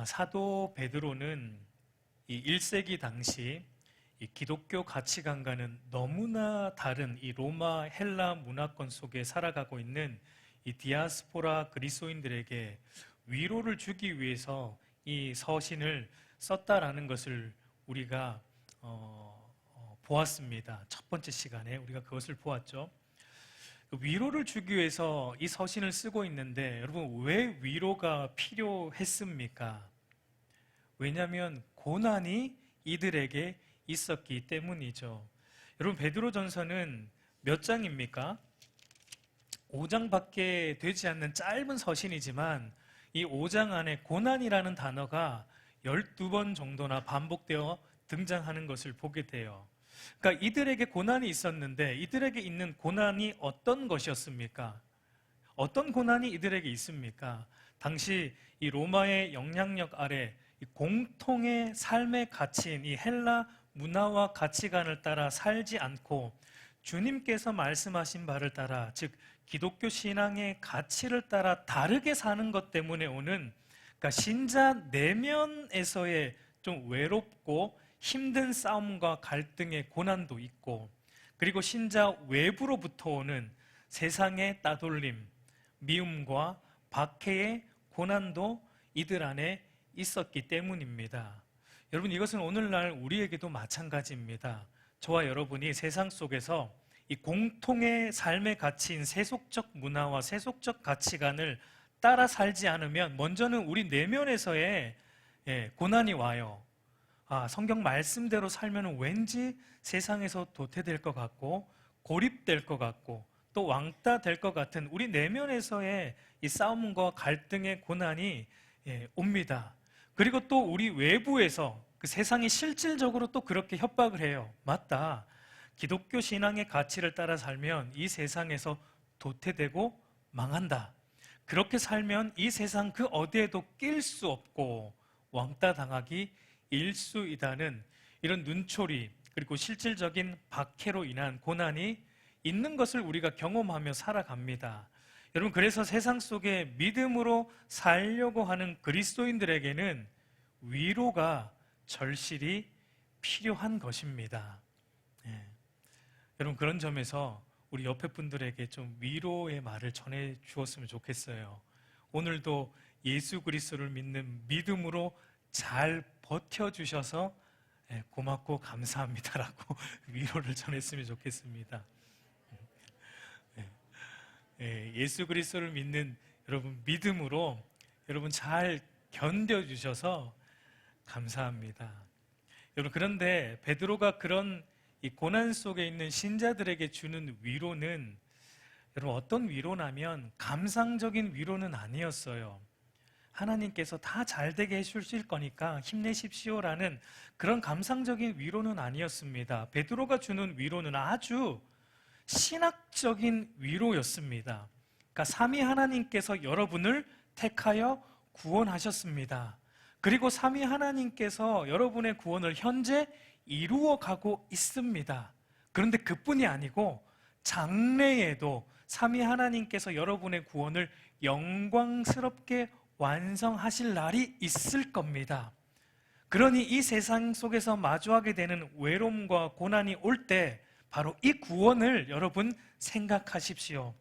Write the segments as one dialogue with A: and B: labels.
A: 사도 베드로는 이 1세기 당시 이 기독교 가치관과는 너무나 다른 이 로마 헬라 문화권 속에 살아가고 있는 이 디아스포라 그리스도인들에게 위로를 주기 위해서 이 서신을 썼다라는 것을 우리가 보았습니다. 첫 번째 시간에 우리가 그것을 보았죠. 위로를 주기 위해서 이 서신을 쓰고 있는데 여러분, 왜 위로가 필요했습니까? 왜냐하면 고난이 이들에게 있었기 때문이죠. 여러분, 베드로전서는 몇 장입니까? 5장밖에 되지 않는 짧은 서신이지만 이 5장 안에 고난이라는 단어가 12번 정도나 반복되어 등장하는 것을 보게 돼요. 그러니까 이들에게 고난이 있었는데 이들에게 있는 고난이 어떤 것이었습니까? 어떤 고난이 이들에게 있습니까? 당시 이 로마의 영향력 아래 이 공통의 삶의 가치인 이 헬라 문화와 가치관을 따라 살지 않고 주님께서 말씀하신 바를 따라, 즉 기독교 신앙의 가치를 따라 다르게 사는 것 때문에 오는, 그러니까 신자 내면에서의 좀 외롭고 힘든 싸움과 갈등의 고난도 있고, 그리고 신자 외부로부터 오는 세상의 따돌림, 미움과 박해의 고난도 이들 안에 있었기 때문입니다. 여러분, 이것은 오늘날 우리에게도 마찬가지입니다. 저와 여러분이 세상 속에서 이 공통의 삶의 가치인 세속적 문화와 세속적 가치관을 따라 살지 않으면 먼저는 우리 내면에서의 고난이 와요. 성경 말씀대로 살면 왠지 세상에서 도태될 것 같고 고립될 것 같고 또 왕따 될 것 같은 우리 내면에서의 이 싸움과 갈등의 고난이 옵니다. 그리고 또 우리 외부에서 그 세상이 실질적으로 또 그렇게 협박을 해요. 맞다. 기독교 신앙의 가치를 따라 살면 이 세상에서 도태되고 망한다. 그렇게 살면 이 세상 그 어디에도 낄 수 없고 왕따 당하기 일수이다는 이런 눈초리, 그리고 실질적인 박해로 인한 고난이 있는 것을 우리가 경험하며 살아갑니다. 여러분, 그래서 세상 속에 믿음으로 살려고 하는 그리스도인들에게는 위로가 절실히 필요한 것입니다. 여러분, 그런 점에서 우리 옆에 분들에게 좀 위로의 말을 전해 주었으면 좋겠어요. 오늘도 예수 그리스도를 믿는 믿음으로 잘 버텨주셔서 고맙고 감사합니다라고 위로를 전했으면 좋겠습니다. 예수 그리스도를 믿는 여러분, 믿음으로 여러분 잘 견뎌주셔서 감사합니다. 여러분, 그런데 베드로가 그런 이 고난 속에 있는 신자들에게 주는 위로는 여러분 어떤 위로냐면 감상적인 위로는 아니었어요. 하나님께서 다 잘되게 해주실 거니까 힘내십시오라는 그런 감상적인 위로는 아니었습니다. 베드로가 주는 위로는 아주 신학적인 위로였습니다. 그러니까 삼위 하나님께서 여러분을 택하여 구원하셨습니다. 그리고 삼위 하나님께서 여러분의 구원을 현재 이루어가고 있습니다. 그런데 그뿐이 아니고 장래에도 삼위 하나님께서 여러분의 구원을 영광스럽게 완성하실 날이 있을 겁니다. 그러니 이 세상 속에서 마주하게 되는 외로움과 고난이 올 때 바로 이 구원을 여러분 생각하십시오.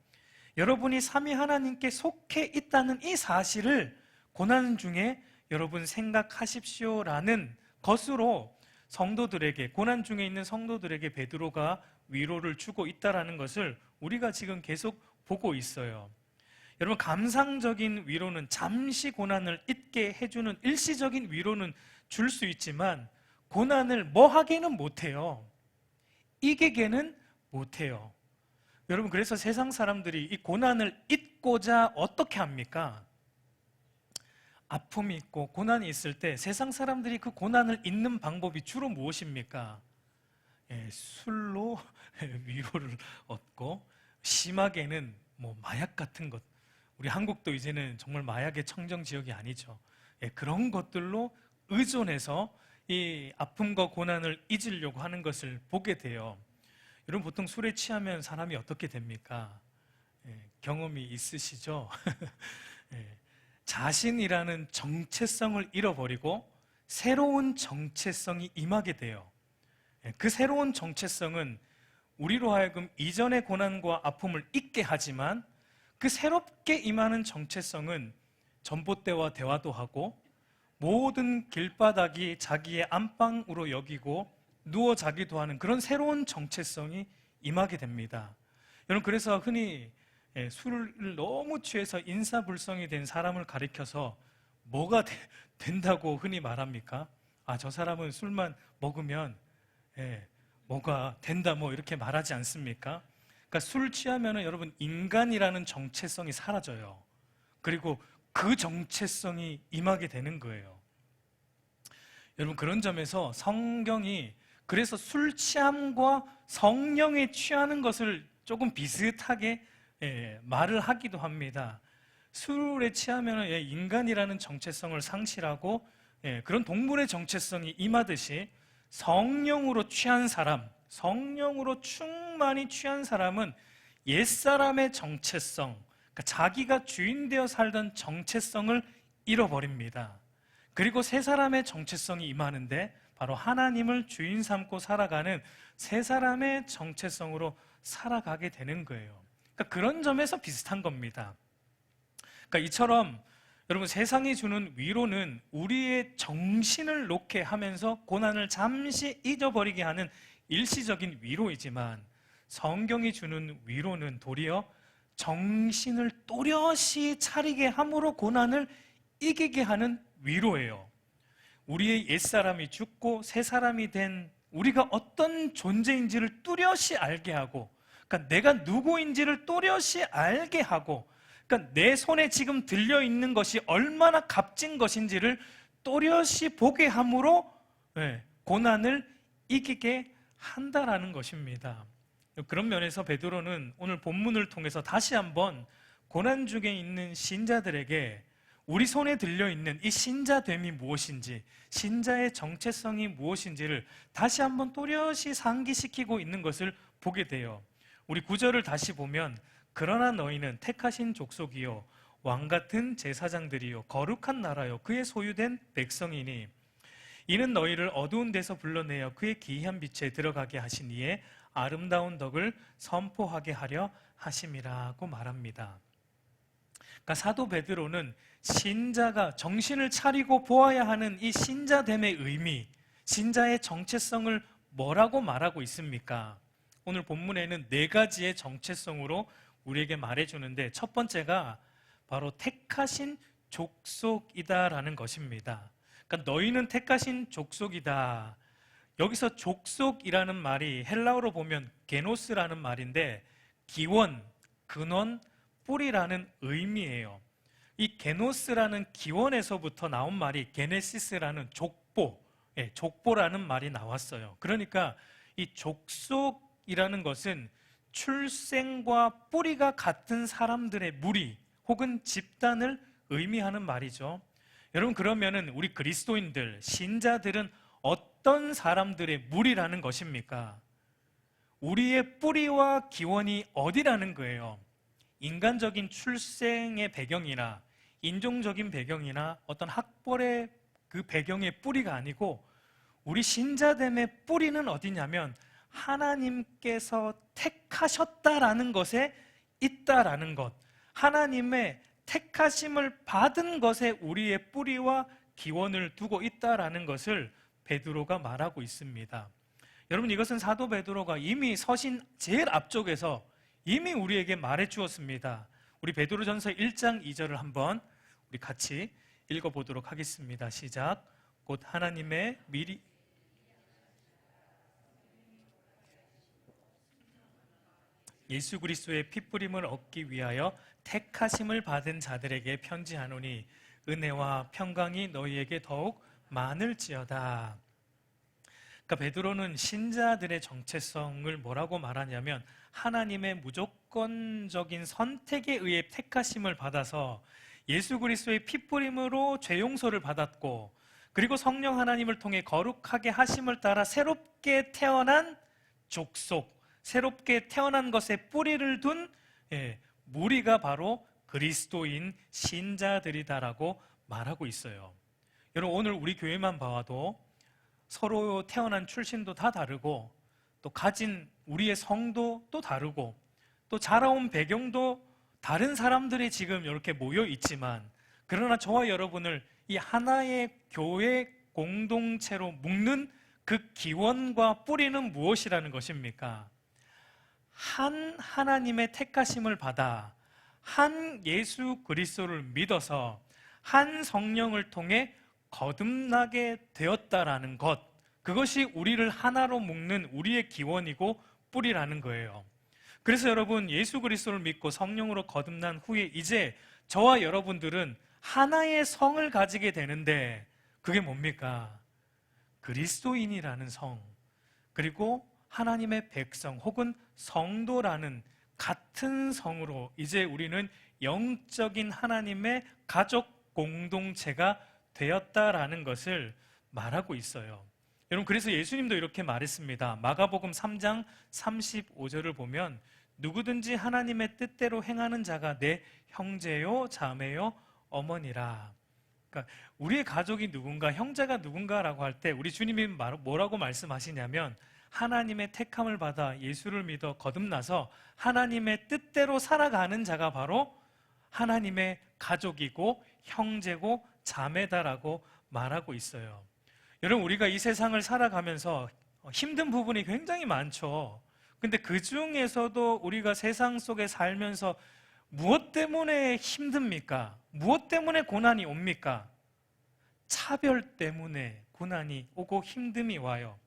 A: 여러분이 삼위 하나님께 속해 있다는 이 사실을 고난 중에 여러분 생각하십시오라는 것으로 성도들에게, 고난 중에 있는 성도들에게 베드로가 위로를 주고 있다는 것을 우리가 지금 계속 보고 있어요. 여러분, 감상적인 위로는 잠시 고난을 잊게 해주는 일시적인 위로는 줄 수 있지만 고난을 뭐 하게는 못해요. 이기게는 못해요. 여러분, 그래서 세상 사람들이 이 고난을 잊고자 어떻게 합니까? 아픔이 있고 고난이 있을 때 세상 사람들이 그 고난을 잊는 방법이 주로 무엇입니까? 술로 위로를 얻고, 심하게는 뭐 마약 같은 것, 우리 한국도 이제는 정말 마약의 청정 지역이 아니죠. 그런 것들로 의존해서 이 아픔과 고난을 잊으려고 하는 것을 보게 돼요. 여러분, 보통 술에 취하면 사람이 어떻게 됩니까? 경험이 있으시죠? 자신이라는 정체성을 잃어버리고 새로운 정체성이 임하게 돼요. 그 새로운 정체성은 우리로 하여금 이전의 고난과 아픔을 잊게 하지만 그 새롭게 임하는 정체성은 전봇대와 대화도 하고 모든 길바닥이 자기의 안방으로 여기고 누워 자기도 하는 그런 새로운 정체성이 임하게 됩니다. 여러분, 그래서 흔히 술을 너무 취해서 인사불성이 된 사람을 가리켜서 뭐가 된다고 흔히 말합니까? 아, 저 사람은 술만 먹으면 뭐가 된다, 뭐 이렇게 말하지 않습니까? 그러니까 술 취하면은 여러분 인간이라는 정체성이 사라져요. 그리고 그 정체성이 임하게 되는 거예요. 여러분, 그런 점에서 성경이 그래서 술 취함과 성령에 취하는 것을 조금 비슷하게 말을 하기도 합니다. 술에 취하면 인간이라는 정체성을 상실하고 그런 동물의 정체성이 임하듯이 성령으로 취한 사람, 성령으로 충만히 취한 사람은 옛사람의 정체성, 그러니까 자기가 주인 되어 살던 정체성을 잃어버립니다. 그리고 새 사람의 정체성이 임하는데 바로 하나님을 주인 삼고 살아가는 새 사람의 정체성으로 살아가게 되는 거예요. 그러니까 그런 점에서 비슷한 겁니다. 그러니까 이처럼 여러분, 세상이 주는 위로는 우리의 정신을 놓게 하면서 고난을 잠시 잊어버리게 하는 일시적인 위로이지만 성경이 주는 위로는 도리어 정신을 또렷이 차리게 함으로 고난을 이기게 하는 위로예요. 우리의 옛사람이 죽고 새 사람이 된 우리가 어떤 존재인지를 뚜렷이 알게 하고, 그러니까 내가 누구인지를 또렷이 알게 하고, 그러니까 내 손에 지금 들려있는 것이 얼마나 값진 것인지를 또렷이 보게 함으로 고난을 이기게 한다라는 것입니다. 그런 면에서 베드로는 오늘 본문을 통해서 다시 한번 고난 중에 있는 신자들에게 우리 손에 들려있는 이 신자됨이 무엇인지, 신자의 정체성이 무엇인지를 다시 한번 또렷이 상기시키고 있는 것을 보게 돼요. 우리 9절을 다시 보면 그러나 너희는 택하신 족속이요 왕같은 제사장들이요 거룩한 나라요 그의 소유된 백성이니 이는 너희를 어두운 데서 불러내어 그의 기이한 빛에 들어가게 하신 이에 아름다운 덕을 선포하게 하려 하심이라고 말합니다. 그러니까 사도 베드로는 신자가 정신을 차리고 보아야 하는 이 신자됨의 의미, 신자의 정체성을 뭐라고 말하고 있습니까? 오늘 본문에는 4가지의 정체성으로 우리에게 말해주는데 첫 번째가 바로 택하신 족속이다라는 것입니다. 그러니까 너희는 택하신 족속이다. 여기서 족속이라는 말이 헬라어로 보면 게노스라는 말인데 기원, 근원, 뿌리라는 의미예요. 이 게노스라는 기원에서부터 나온 말이 게네시스라는 족보, 족보라는 말이 나왔어요. 그러니까 이 족속이라는 것은 출생과 뿌리가 같은 사람들의 무리 혹은 집단을 의미하는 말이죠. 여러분, 그러면은 우리 그리스도인들, 신자들은 어떤 사람들의 무리라는 것입니까? 우리의 뿌리와 기원이 어디라는 거예요? 인간적인 출생의 배경이나 인종적인 배경이나 어떤 학벌의 그 배경의 뿌리가 아니고 우리 신자됨의 뿌리는 어디냐면 하나님께서 택하셨다라는 것에 있다라는 것, 하나님의 택하심을 받은 것에 우리의 뿌리와 기원을 두고 있다라는 것을 베드로가 말하고 있습니다. 여러분, 이것은 사도 베드로가 이미 서신 제일 앞쪽에서 이미 우리에게 말해 주었습니다. 우리 베드로전서 1장 2절을 한번 우리 같이 읽어보도록 하겠습니다. 시작. 곧 하나님의 미리 예수 그리스도의 피뿌림을 얻기 위하여 택하심을 받은 자들에게 편지하노니 은혜와 평강이 너희에게 더욱 많을지어다. 그러니까 베드로는 신자들의 정체성을 뭐라고 말하냐면 하나님의 무조건적인 선택에 의해 택하심을 받아서 예수 그리스도의 피뿌림으로 죄 용서를 받았고 그리고 성령 하나님을 통해 거룩하게 하심을 따라 새롭게 태어난 족속, 새롭게 태어난 것에 뿌리를 둔 무리가 바로 그리스도인 신자들이다라고 말하고 있어요. 여러분, 오늘 우리 교회만 봐도 서로 태어난 출신도 다 다르고, 또 가진 우리의 성도 또 다르고, 또 자라온 배경도 다른 사람들이 지금 이렇게 모여 있지만, 그러나 저와 여러분을 이 하나의 교회 공동체로 묶는 그 기원과 뿌리는 무엇이라는 것입니까? 한 하나님의 택하심을 받아 한 예수 그리스도를 믿어서 한 성령을 통해 거듭나게 되었다라는 것, 그것이 우리를 하나로 묶는 우리의 기원이고 뿌리라는 거예요. 그래서 여러분, 예수 그리스도를 믿고 성령으로 거듭난 후에 이제 저와 여러분들은 하나의 성을 가지게 되는데, 그게 뭡니까? 그리스도인이라는 성, 그리고 하나님의 백성 혹은 성도라는 같은 성으로 이제 우리는 영적인 하나님의 가족 공동체가 되었다라는 것을 말하고 있어요. 여러분, 그래서 예수님도 이렇게 말했습니다. 마가복음 3장 35절을 보면 누구든지 하나님의 뜻대로 행하는 자가 내 형제요 자매요 어머니라. 그러니까 우리의 가족이 누군가, 형제가 누군가라고 할 때 우리 주님이 뭐라고 말씀하시냐면, 하나님의 택함을 받아 예수를 믿어 거듭나서 하나님의 뜻대로 살아가는 자가 바로 하나님의 가족이고 형제고 자매다라고 말하고 있어요. 여러분, 우리가 이 세상을 살아가면서 힘든 부분이 굉장히 많죠. 근데 그 중에서도 우리가 세상 속에 살면서 무엇 때문에 힘듭니까? 무엇 때문에 고난이 옵니까? 차별 때문에 고난이 오고 힘듦이 와요.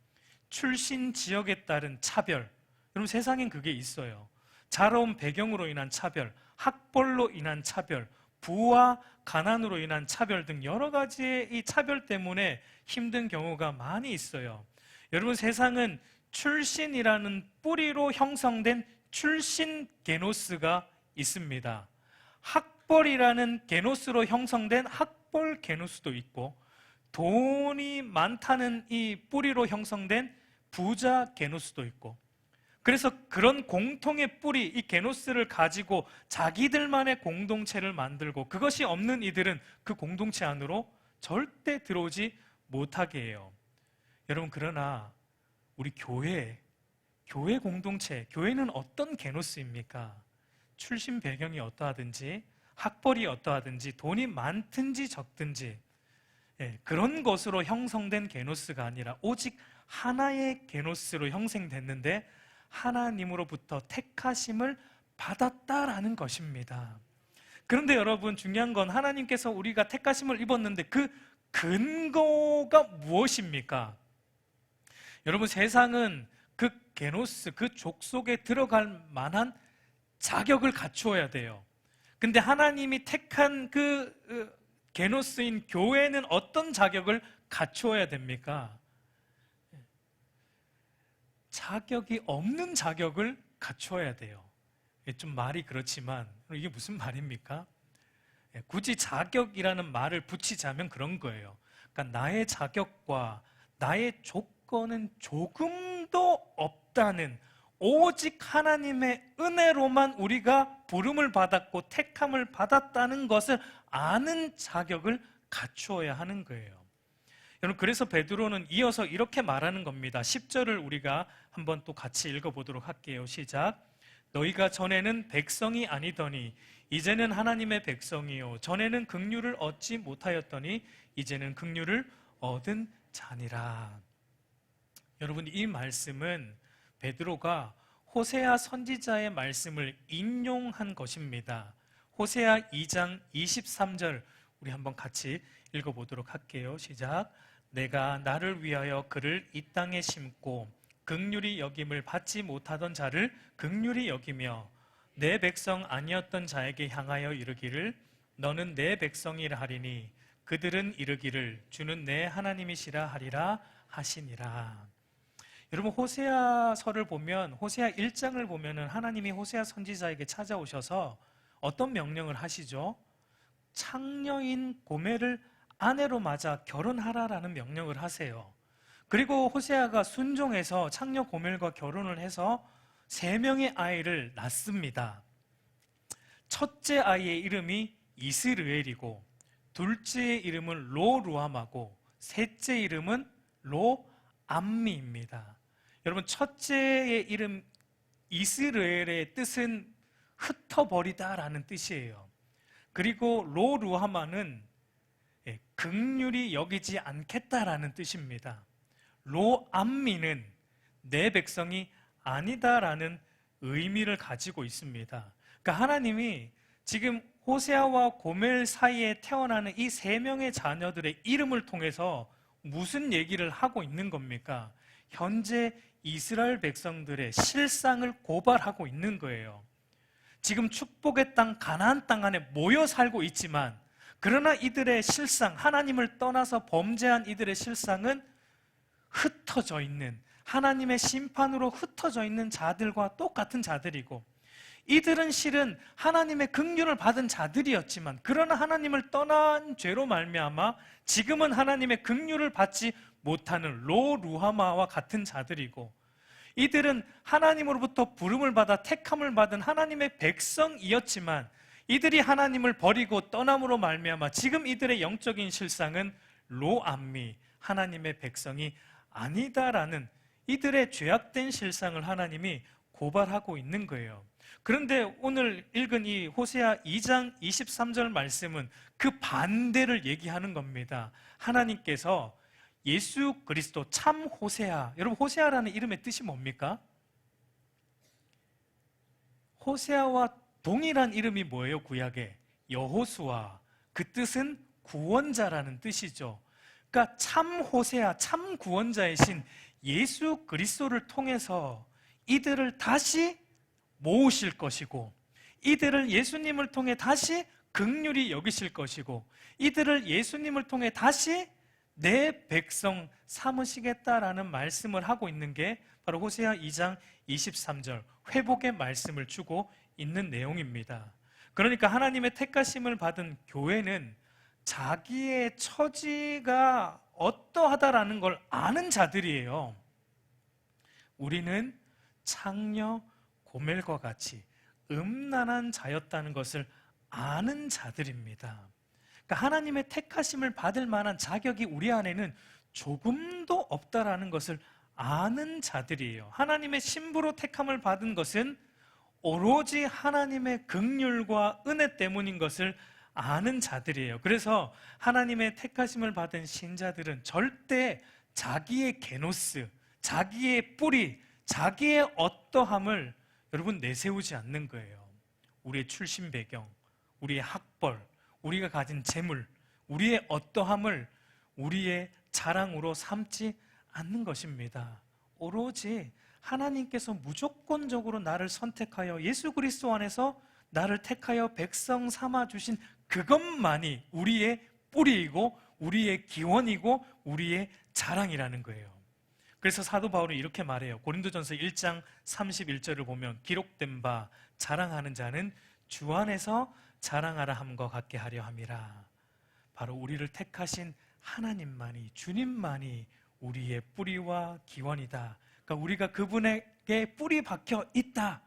A: 출신 지역에 따른 차별. 여러분, 세상엔 그게 있어요. 자라온 배경으로 인한 차별, 학벌로 인한 차별, 부와 가난으로 인한 차별 등 여러 가지의 이 차별 때문에 힘든 경우가 많이 있어요. 여러분, 세상은 출신이라는 뿌리로 형성된 출신 게노스가 있습니다. 학벌이라는 게노스로 형성된 학벌 게노스도 있고, 돈이 많다는 이 뿌리로 형성된 부자 게노스도 있고, 그래서 그런 공통의 뿌리, 이 게노스를 가지고 자기들만의 공동체를 만들고, 그것이 없는 이들은 그 공동체 안으로 절대 들어오지 못하게 해요. 여러분, 그러나 우리 교회 공동체, 교회는 어떤 게노스입니까? 출신 배경이 어떠하든지, 학벌이 어떠하든지, 돈이 많든지 적든지, 그런 것으로 형성된 게노스가 아니라 오직 하나의 게노스로 형성됐는데 하나님으로부터 택하심을 받았다라는 것입니다. 그런데 여러분, 중요한 건 하나님께서 우리가 택하심을 입었는데 그 근거가 무엇입니까? 여러분, 세상은 그 게노스, 그 족속에 들어갈 만한 자격을 갖추어야 돼요. 근데 하나님이 택한 그 게노스인 교회는 어떤 자격을 갖추어야 됩니까? 자격이 없는 자격을 갖추어야 돼요. 좀 말이 그렇지만 이게 무슨 말입니까? 굳이 자격이라는 말을 붙이자면 그런 거예요. 그러니까 나의 자격과 나의 조건은 조금도 없다는, 오직 하나님의 은혜로만 우리가 부름을 받았고 택함을 받았다는 것을 아는 자격을 갖추어야 하는 거예요. 여러분, 그래서 베드로는 이어서 이렇게 말하는 겁니다. 10절을 우리가 한번 또 같이 읽어보도록 할게요. 시작. 너희가 전에는 백성이 아니더니 이제는 하나님의 백성이요, 전에는 긍휼을 얻지 못하였더니 이제는 긍휼을 얻은 자니라. 여러분, 이 말씀은 베드로가 호세아 선지자의 말씀을 인용한 것입니다. 호세아 2장 23절 우리 한번 같이 읽어보도록 할게요. 시작. 내가 나를 위하여 그를 이 땅에 심고 긍휼히 여김을 받지 못하던 자를 긍휼히 여기며 내 백성 아니었던 자에게 향하여 이르기를 너는 내 백성이라 하리니 그들은 이르기를 주는 내 하나님이시라 하리라 하시니라. 여러분, 호세아서를 보면, 호세아 1장을 보면은 하나님이 호세아 선지자에게 찾아오셔서 어떤 명령을 하시죠? 창녀인 고멜을 아내로 맞아 결혼하라라는 명령을 하세요. 그리고 호세아가 순종해서 창녀 고멜과 결혼을 해서 3명의 아이를 낳습니다. 첫째 아이의 이름이 이스르엘이고 둘째의 이름은 로루함하고 셋째 이름은 로암미입니다. 여러분, 첫째의 이름 이스라엘의 뜻은 흩어버리다라는 뜻이에요. 그리고 로루하마는 긍휼히 여기지 않겠다라는 뜻입니다. 로암미는 내 백성이 아니다라는 의미를 가지고 있습니다. 그러니까 하나님이 지금 호세아와 고멜 사이에 태어나는 이 세 명의 자녀들의 이름을 통해서 무슨 얘기를 하고 있는 겁니까? 현재 이스라엘 백성들의 실상을 고발하고 있는 거예요. 지금 축복의 땅 가나안 땅 안에 모여 살고 있지만 그러나 이들의 실상, 하나님을 떠나서 범죄한 이들의 실상은 흩어져 있는, 하나님의 심판으로 흩어져 있는 자들과 똑같은 자들이고, 이들은 실은 하나님의 긍휼을 받은 자들이었지만 그러나 하나님을 떠난 죄로 말미암아 지금은 하나님의 긍휼을 받지 못하는 로루하마와 같은 자들이고, 이들은 하나님으로부터 부름을 받아 택함을 받은 하나님의 백성이었지만 이들이 하나님을 버리고 떠남으로 말미암아 지금 이들의 영적인 실상은 로암미, 하나님의 백성이 아니다라는 이들의 죄악된 실상을 하나님이 고발하고 있는 거예요. 그런데 오늘 읽은 이 호세아 2장 23절 말씀은 그 반대를 얘기하는 겁니다. 하나님께서 예수 그리스도 참 호세아, 여러분 호세아라는 이름의 뜻이 뭡니까? 호세아와 동일한 이름이 뭐예요? 구약에 여호수아, 그 뜻은 구원자라는 뜻이죠. 그러니까 참 호세아, 참 구원자의 신 예수 그리스도를 통해서 이들을 다시 모으실 것이고, 이들을 예수님을 통해 다시 긍휼히 여기실 것이고, 이들을 예수님을 통해 다시 내 백성 삼으시겠다라는 말씀을 하고 있는 게 바로 호세아 2장 23절 회복의 말씀을 주고 있는 내용입니다. 그러니까 하나님의 택하심을 받은 교회는 자기의 처지가 어떠하다라는 걸 아는 자들이에요. 우리는 창녀 고멜과 같이 음란한 자였다는 것을 아는 자들입니다. 그러니까 하나님의 택하심을 받을 만한 자격이 우리 안에는 조금도 없다라는 것을 아는 자들이에요. 하나님의 신부로 택함을 받은 것은 오로지 하나님의 긍휼과 은혜 때문인 것을 아는 자들이에요. 그래서 하나님의 택하심을 받은 신자들은 절대 자기의 게노스, 자기의 뿌리, 자기의 어떠함을 여러분 내세우지 않는 거예요. 우리의 출신 배경, 우리의 학벌, 우리가 가진 재물, 우리의 어떠함을 우리의 자랑으로 삼지 않는 것입니다. 오로지 하나님께서 무조건적으로 나를 선택하여 예수 그리스도 안에서 나를 택하여 백성 삼아 주신 그것만이 우리의 뿌리이고 우리의 기원이고 우리의 자랑이라는 거예요. 그래서 사도 바울은 이렇게 말해요. 고린도전서 1장 31절을 보면 기록된 바 자랑하는 자는 주 안에서 자랑하라 함과 같게 하려 함이라. 바로 우리를 택하신 하나님만이, 주님만이 우리의 뿌리와 기원이다. 그러니까 우리가 그분에게 뿌리 박혀 있다.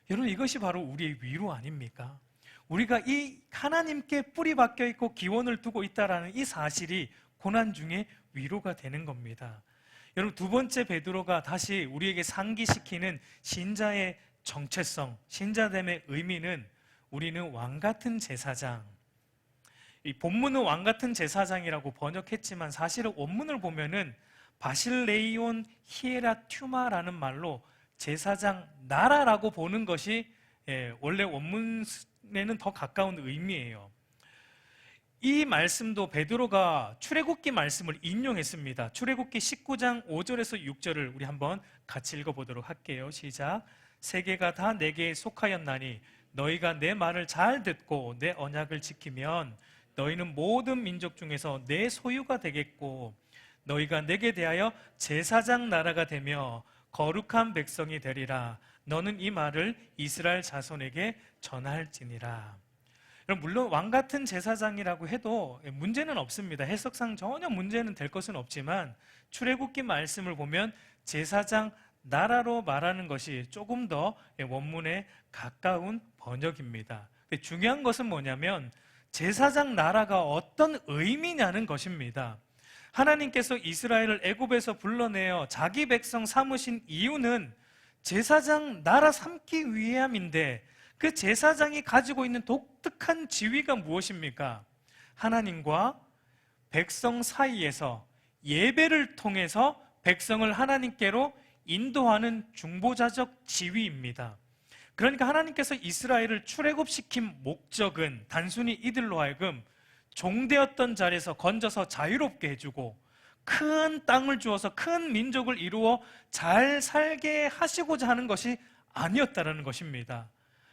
A: 여러분, 이것이 바로 우리의 위로 아닙니까? 우리가 이 하나님께 뿌리 박혀 있고 기원을 두고 있다라는 이 사실이 고난 중에 위로가 되는 겁니다. 여러분, 두 번째 베드로가 다시 우리에게 상기시키는 신자의 정체성, 신자됨의 의미는 우리는 왕같은 제사장, 이 본문은 왕같은 제사장이라고 번역했지만 사실은 원문을 보면은 바실레이온 히에라튜마라는 말로 제사장 나라라고 보는 것이 원래 원문에는 더 가까운 의미예요. 이 말씀도 베드로가 출애굽기 말씀을 인용했습니다. 출애굽기 19장 5절에서 6절을 우리 한번 같이 읽어보도록 할게요. 시작. 세계가 다 내게 속하였나니 너희가 내 말을 잘 듣고 내 언약을 지키면 너희는 모든 민족 중에서 내 소유가 되겠고 너희가 내게 대하여 제사장 나라가 되며 거룩한 백성이 되리라. 너는 이 말을 이스라엘 자손에게 전할지니라. 물론 왕같은 제사장이라고 해도 문제는 없습니다. 해석상 전혀 문제는 될 것은 없지만 출애굽기 말씀을 보면 제사장 나라로 말하는 것이 조금 더 원문에 가까운 번역입니다. 근데 중요한 것은 뭐냐면 제사장 나라가 어떤 의미냐는 것입니다. 하나님께서 이스라엘을 애굽에서 불러내어 자기 백성 삼으신 이유는 제사장 나라 삼기 위함인데, 그 제사장이 가지고 있는 독특한 지위가 무엇입니까? 하나님과 백성 사이에서 예배를 통해서 백성을 하나님께로 인도하는 중보자적 지위입니다. 그러니까 하나님께서 이스라엘을 출애굽시킨 목적은 단순히 이들로 하여금 종되었던 자리에서 건져서 자유롭게 해주고 큰 땅을 주어서 큰 민족을 이루어 잘 살게 하시고자 하는 것이 아니었다는 것입니다.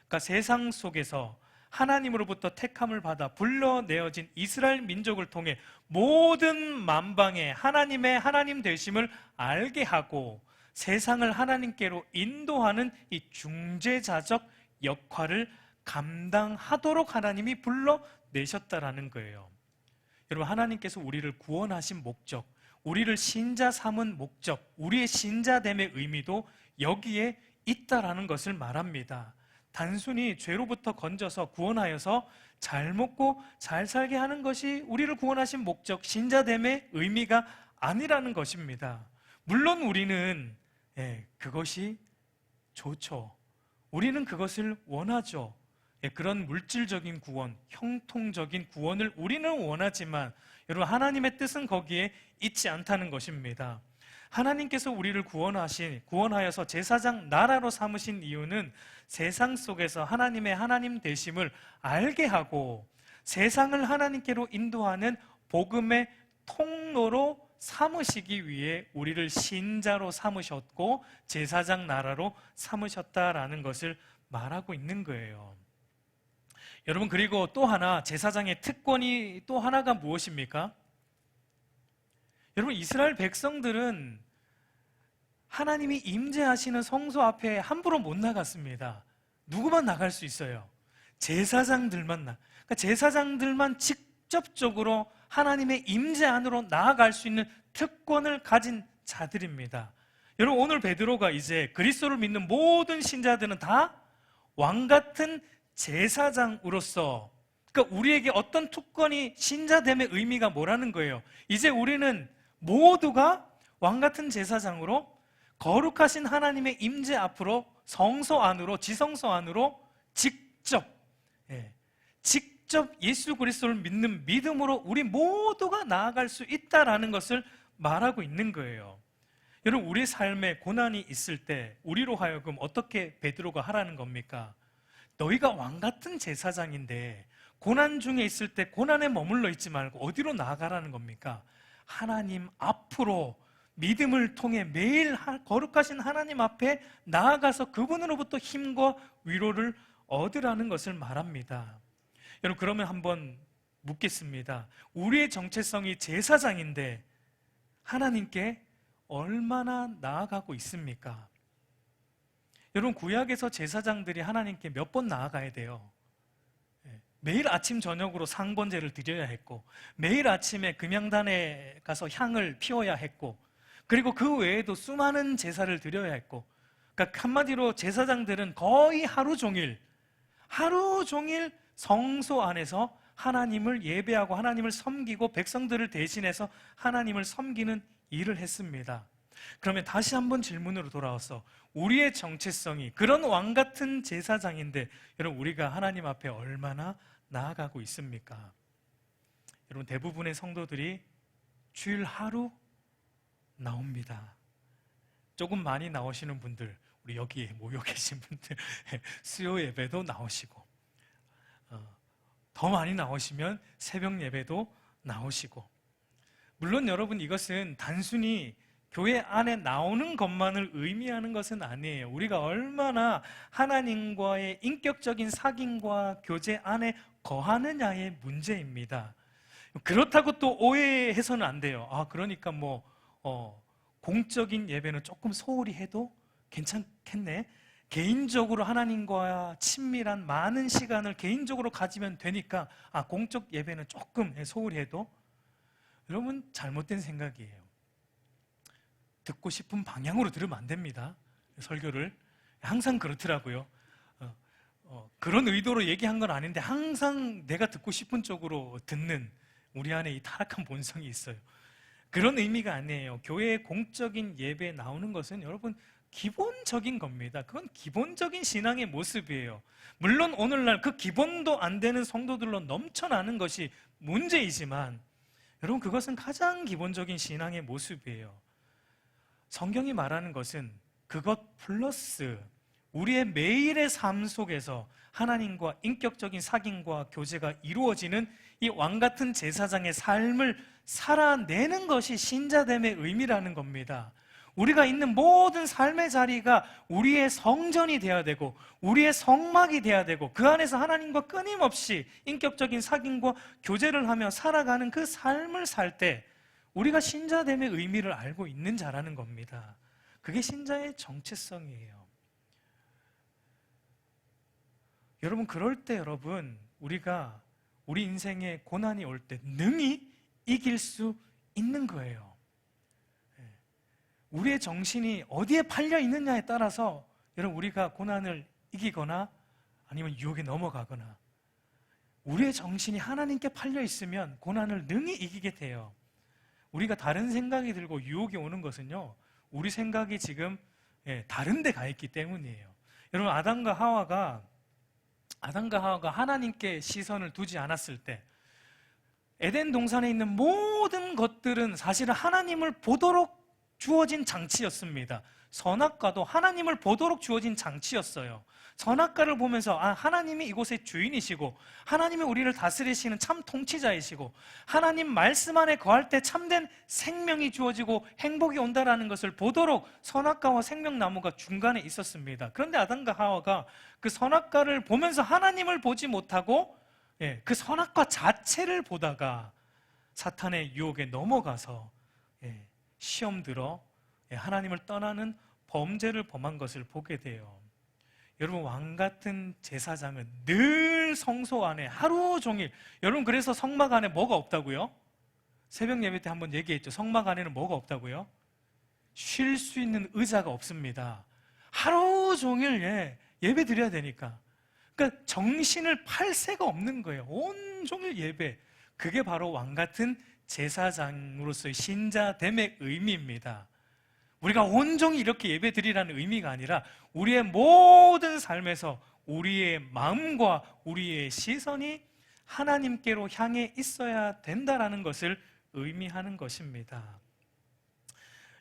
A: 그러니까 세상 속에서 하나님으로부터 택함을 받아 불러내어진 이스라엘 민족을 통해 모든 만방에 하나님의 하나님 되심을 알게 하고 세상을 하나님께로 인도하는 이 중재자적 역할을 감당하도록 하나님이 불러내셨다라는 거예요. 여러분, 하나님께서 우리를 구원하신 목적, 우리를 신자 삼은 목적, 우리의 신자됨의 의미도 여기에 있다라는 것을 말합니다. 단순히 죄로부터 건져서 구원하여서 잘 먹고 잘 살게 하는 것이 우리를 구원하신 목적, 신자됨의 의미가 아니라는 것입니다. 물론 우리는 그것이 좋죠. 우리는 그것을 원하죠. 그런 물질적인 구원, 형통적인 구원을 우리는 원하지만 여러분, 하나님의 뜻은 거기에 있지 않다는 것입니다. 하나님께서 우리를 구원하여서 제사장 나라로 삼으신 이유는 세상 속에서 하나님의 하나님 되심을 알게 하고 세상을 하나님께로 인도하는 복음의 통로로 삼으시기 위해 우리를 신자로 삼으셨고 제사장 나라로 삼으셨다라는 것을 말하고 있는 거예요. 여러분, 그리고 또 하나, 제사장의 특권이 또 하나가 무엇입니까? 여러분, 이스라엘 백성들은 하나님이 임재하시는 성소 앞에 함부로 못 나갔습니다. 누구만 나갈 수 있어요? 제사장들만 그러니까 제사장들만 직접적으로 하나님의 임재 안으로 나아갈 수 있는 특권을 가진 자들입니다. 여러분, 오늘 베드로가 이제 그리스도를 믿는 모든 신자들은 다 왕같은 제사장으로서, 그러니까 우리에게 어떤 특권이, 신자됨의 의미가 뭐라는 거예요? 이제 우리는 모두가 왕같은 제사장으로 거룩하신 하나님의 임재 앞으로 성소 안으로, 지성소 안으로 직접 예수 그리스도를 믿는 믿음으로 우리 모두가 나아갈 수 있다라는 것을 말하고 있는 거예요. 여러분, 우리 삶에 고난이 있을 때 우리로 하여금 어떻게 베드로가 하라는 겁니까? 너희가 왕같은 제사장인데 고난 중에 있을 때 고난에 머물러 있지 말고 어디로 나아가라는 겁니까? 하나님 앞으로 믿음을 통해 매일 거룩하신 하나님 앞에 나아가서 그분으로부터 힘과 위로를 얻으라는 것을 말합니다. 여러분, 그러면 한번 묻겠습니다. 우리의 정체성이 제사장인데 하나님께 얼마나 나아가고 있습니까? 여러분, 구약에서 제사장들이 하나님께 몇 번 나아가야 돼요? 매일 아침 저녁으로 상번제를 드려야 했고, 매일 아침에 금양단에 가서 향을 피워야 했고, 그리고 그 외에도 수많은 제사를 드려야 했고, 그러니까 한마디로 제사장들은 거의 하루 종일 성소 안에서 하나님을 예배하고 하나님을 섬기고 백성들을 대신해서 하나님을 섬기는 일을 했습니다. 그러면 다시 한번 질문으로 돌아와서 우리의 정체성이 그런 왕같은 제사장인데 여러분, 우리가 하나님 앞에 얼마나 나아가고 있습니까? 여러분, 대부분의 성도들이 주일 하루 나옵니다. 조금 많이 나오시는 분들, 우리 여기에 모여 계신 분들 수요 예배도 나오시고, 더 많이 나오시면 새벽 예배도 나오시고, 물론 여러분, 이것은 단순히 교회 안에 나오는 것만을 의미하는 것은 아니에요. 우리가 얼마나 하나님과의 인격적인 사귐과 교제 안에 거하느냐의 문제입니다. 그렇다고 또 오해해서는 안 돼요. 그러니까 공적인 예배는 조금 소홀히 해도 괜찮겠네, 개인적으로 하나님과 친밀한 많은 시간을 개인적으로 가지면 되니까 공적 예배는 조금 소홀히 해도, 여러분, 잘못된 생각이에요. 듣고 싶은 방향으로 들으면 안 됩니다. 설교를 항상 그렇더라고요. 그런 의도로 얘기한 건 아닌데 항상 내가 듣고 싶은 쪽으로 듣는 우리 안에 이 타락한 본성이 있어요. 그런 의미가 아니에요. 교회의 공적인 예배에 나오는 것은 여러분 기본적인 겁니다. 그건 기본적인 신앙의 모습이에요. 물론 오늘날 그 기본도 안 되는 성도들로 넘쳐나는 것이 문제이지만 여러분 그것은 가장 기본적인 신앙의 모습이에요. 성경이 말하는 것은 그것 플러스 우리의 매일의 삶 속에서 하나님과 인격적인 사귐과 교제가 이루어지는 이 왕같은 제사장의 삶을 살아내는 것이 신자됨의 의미라는 겁니다. 우리가 있는 모든 삶의 자리가 우리의 성전이 되어야 되고 우리의 성막이 되어야 되고 그 안에서 하나님과 끊임없이 인격적인 사귐과 교제를 하며 살아가는 그 삶을 살 때 우리가 신자됨의 의미를 알고 있는 자라는 겁니다. 그게 신자의 정체성이에요. 여러분 그럴 때 우리가 우리 인생에 고난이 올 때 능히 이길 수 있는 거예요. 우리의 정신이 어디에 팔려 있느냐에 따라서 여러분 우리가 고난을 이기거나 아니면 유혹에 넘어가거나 우리의 정신이 하나님께 팔려 있으면 고난을 능히 이기게 돼요. 우리가 다른 생각이 들고 유혹이 오는 것은요 우리 생각이 지금 다른 데 가 있기 때문이에요. 여러분 아담과 하와가 하나님께 시선을 두지 않았을 때 에덴 동산에 있는 모든 것들은 사실은 하나님을 보도록 주어진 장치였습니다. 선악과도 하나님을 보도록 주어진 장치였어요. 선악과를 보면서 하나님이 이곳의 주인이시고 하나님이 우리를 다스리시는 참 통치자이시고 하나님 말씀 안에 거할 때 참된 생명이 주어지고 행복이 온다라는 것을 보도록 선악과와 생명나무가 중간에 있었습니다. 그런데 아담과 하와가 그 선악과를 보면서 하나님을 보지 못하고 그 선악과 자체를 보다가 사탄의 유혹에 넘어가서 시험 들어 하나님을 떠나는 범죄를 범한 것을 보게 돼요. 여러분 왕같은 제사장은 늘 성소 안에 하루 종일 여러분 그래서 성막 안에 뭐가 없다고요? 새벽 예배 때 한번 얘기했죠. 성막 안에는 뭐가 없다고요? 쉴 수 있는 의자가 없습니다. 하루 종일 예배 드려야 되니까 그러니까 정신을 팔 새가 없는 거예요. 온종일 예배. 그게 바로 왕같은 제사장으로서의 신자됨의 의미입니다. 우리가 온종일 이렇게 예배 드리라는 의미가 아니라 우리의 모든 삶에서 우리의 마음과 우리의 시선이 하나님께로 향해 있어야 된다는 것을 의미하는 것입니다.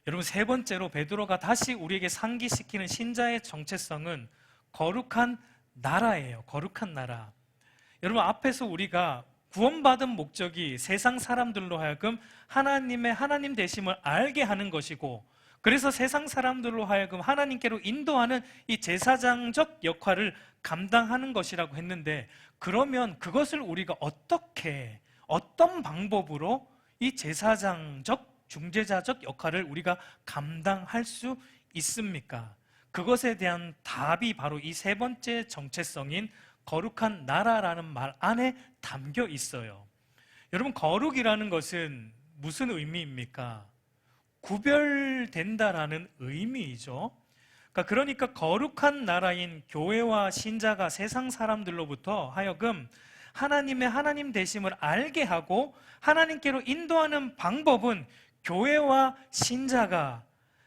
A: 여러분 세 번째로 베드로가 다시 우리에게 상기시키는 신자의 정체성은 거룩한 나라예요. 거룩한 나라. 여러분 앞에서 우리가 구원받은 목적이 세상 사람들로 하여금 하나님의 하나님 되심을 알게 하는 것이고 그래서 세상 사람들로 하여금 하나님께로 인도하는 이 제사장적 역할을 감당하는 것이라고 했는데 그러면 그것을 우리가 어떤 방법으로 이 제사장적 중재자적 역할을 우리가 감당할 수 있습니까? 그것에 대한 답이 바로 이 세 번째 정체성인 거룩한 나라라는 말 안에 담겨 있어요. 여러분 거룩이라는 것은 무슨 의미입니까? 구별된다라는 의미이죠. 그러니까 거룩한 나라인 교회와 신자가 세상 사람들로부터 하여금 하나님의 하나님 되심을 알게 하고 하나님께로 인도하는 방법은 교회와 신자가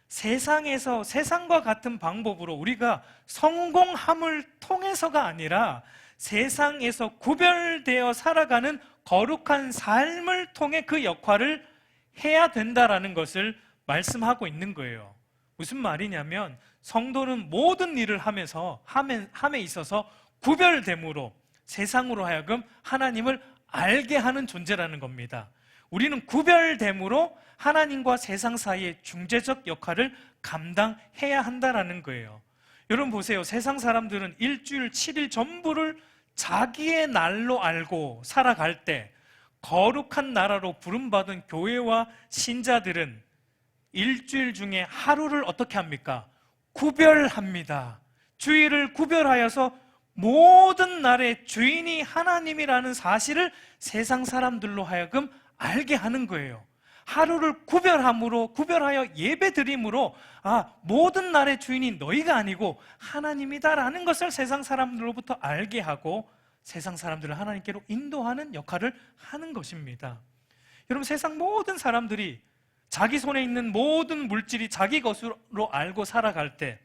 A: 세상에서 세상과 같은 방법으로 우리가 성공함을 통해서가 아니라 세상에서 구별되어 살아가는 거룩한 삶을 통해 그 역할을 해야 된다라는 것을 말씀하고 있는 거예요. 무슨 말이냐면 성도는 모든 일을 함에 있어서 구별됨으로 세상으로 하여금 하나님을 알게 하는 존재라는 겁니다. 우리는 구별됨으로 하나님과 세상 사이의 중재적 역할을 감당해야 한다는 거예요. 여러분 보세요. 세상 사람들은 일주일 7일 전부를 자기의 날로 알고 살아갈 때 거룩한 나라로 부름받은 교회와 신자들은 일주일 중에 하루를 어떻게 합니까? 구별합니다. 주일을 구별하여서 모든 날의 주인이 하나님이라는 사실을 세상 사람들로 하여금 알게 하는 거예요. 하루를 구별하여 예배드림으로 모든 날의 주인이 너희가 아니고 하나님이다라는 것을 세상 사람들로부터 알게 하고 세상 사람들을 하나님께로 인도하는 역할을 하는 것입니다. 여러분, 세상 모든 사람들이 자기 손에 있는 모든 물질이 자기 것으로 알고 살아갈 때